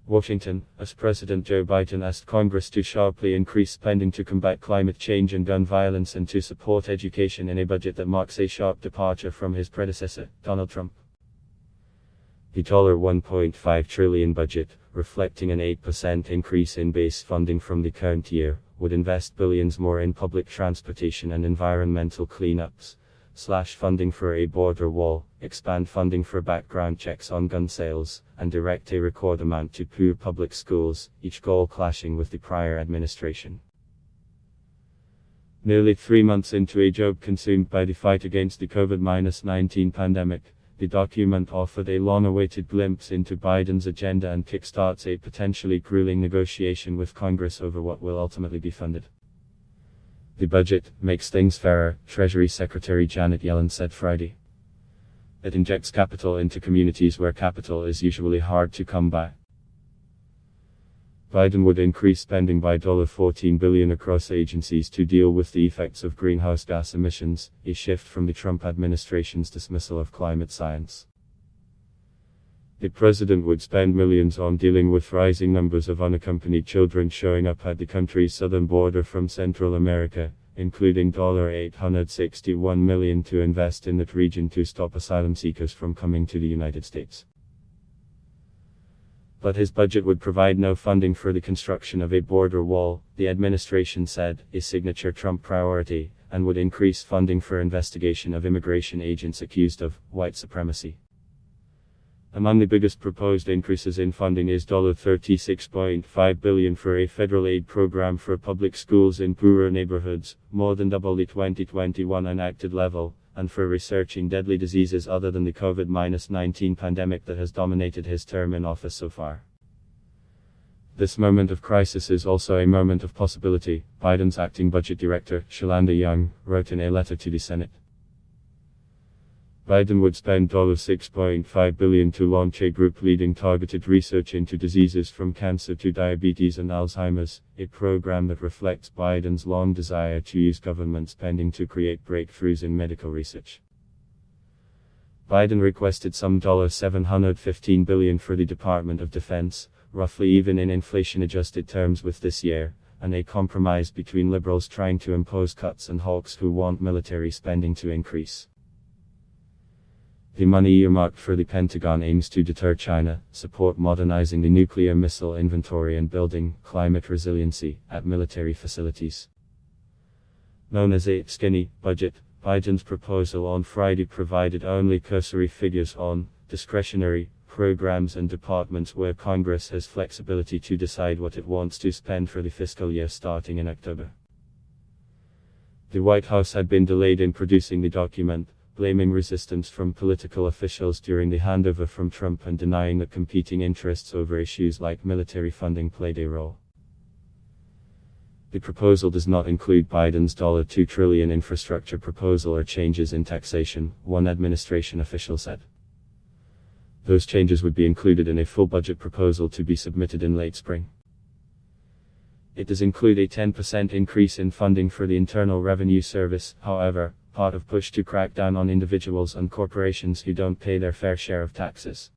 Washington, as President Joe Biden asked Congress to sharply increase spending to combat climate change and gun violence and to support education in a budget that marks a sharp departure from his predecessor, Donald Trump. The $1.5 trillion budget, reflecting an 8% increase in base funding from the current year, would invest billions more in public transportation and environmental cleanups, slash funding for a border wall, expand funding for background checks on gun sales, and direct a record amount to poor public schools, each goal clashing with the prior administration. Nearly 3 months into a job consumed by the fight against the COVID-19 pandemic, the document offered a long-awaited glimpse into Biden's agenda and kickstarts a potentially grueling negotiation with Congress over what will ultimately be funded. The budget makes things fairer, Treasury Secretary Janet Yellen said Friday. It injects capital into communities where capital is usually hard to come by. Biden would increase spending by $14 billion across agencies to deal with the effects of greenhouse gas emissions, a shift from the Trump administration's dismissal of climate science. The president would spend millions on dealing with rising numbers of unaccompanied children showing up at the country's southern border from Central America, including $861 million to invest in that region to stop asylum seekers from coming to the United States. But his budget would provide no funding for the construction of a border wall, the administration said, a signature Trump priority, and would increase funding for investigation of immigration agents accused of white supremacy. Among the biggest proposed increases in funding is $36.5 billion for a federal aid program for public schools in poorer neighborhoods, more than double the 2021 enacted level, and for researching deadly diseases other than the COVID-19 pandemic that has dominated his term in office so far. This moment of crisis is also a moment of possibility, Biden's acting budget director, Shalanda Young, wrote in a letter to the Senate. Biden would spend $6.5 billion to launch a group leading targeted research into diseases from cancer to diabetes and Alzheimer's, a program that reflects Biden's long desire to use government spending to create breakthroughs in medical research. Biden requested some $715 billion for the Department of Defense, roughly even in inflation-adjusted terms with this year, and a compromise between liberals trying to impose cuts and hawks who want military spending to increase. The money earmarked for the Pentagon aims to deter China, support modernizing the nuclear missile inventory and building climate resiliency at military facilities. Known as a skinny budget, Biden's proposal on Friday provided only cursory figures on discretionary programs and departments where Congress has flexibility to decide what it wants to spend for the fiscal year starting in October. The White House had been delayed in producing the document, blaming resistance from political officials during the handover from Trump and denying that competing interests over issues like military funding played a role. The proposal does not include Biden's $2 trillion infrastructure proposal or changes in taxation, one administration official said. Those changes would be included in a full budget proposal to be submitted in late spring. It does include a 10% increase in funding for the Internal Revenue Service, however, part of push to crack down on individuals and corporations who don't pay their fair share of taxes.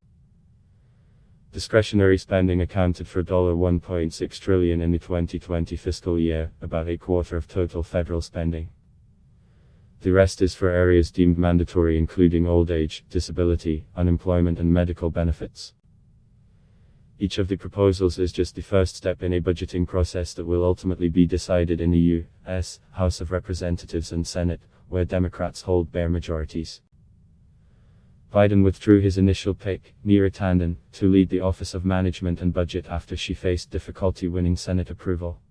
Discretionary spending accounted for $1.6 trillion in the 2020 fiscal year, about a quarter of total federal spending. The rest is for areas deemed mandatory including old age, disability, unemployment and medical benefits. Each of the proposals is just the first step in a budgeting process that will ultimately be decided in the U.S. House of Representatives and Senate, where Democrats hold bare majorities. Biden withdrew his initial pick, Neera Tanden, to lead the Office of Management and Budget after she faced difficulty winning Senate approval.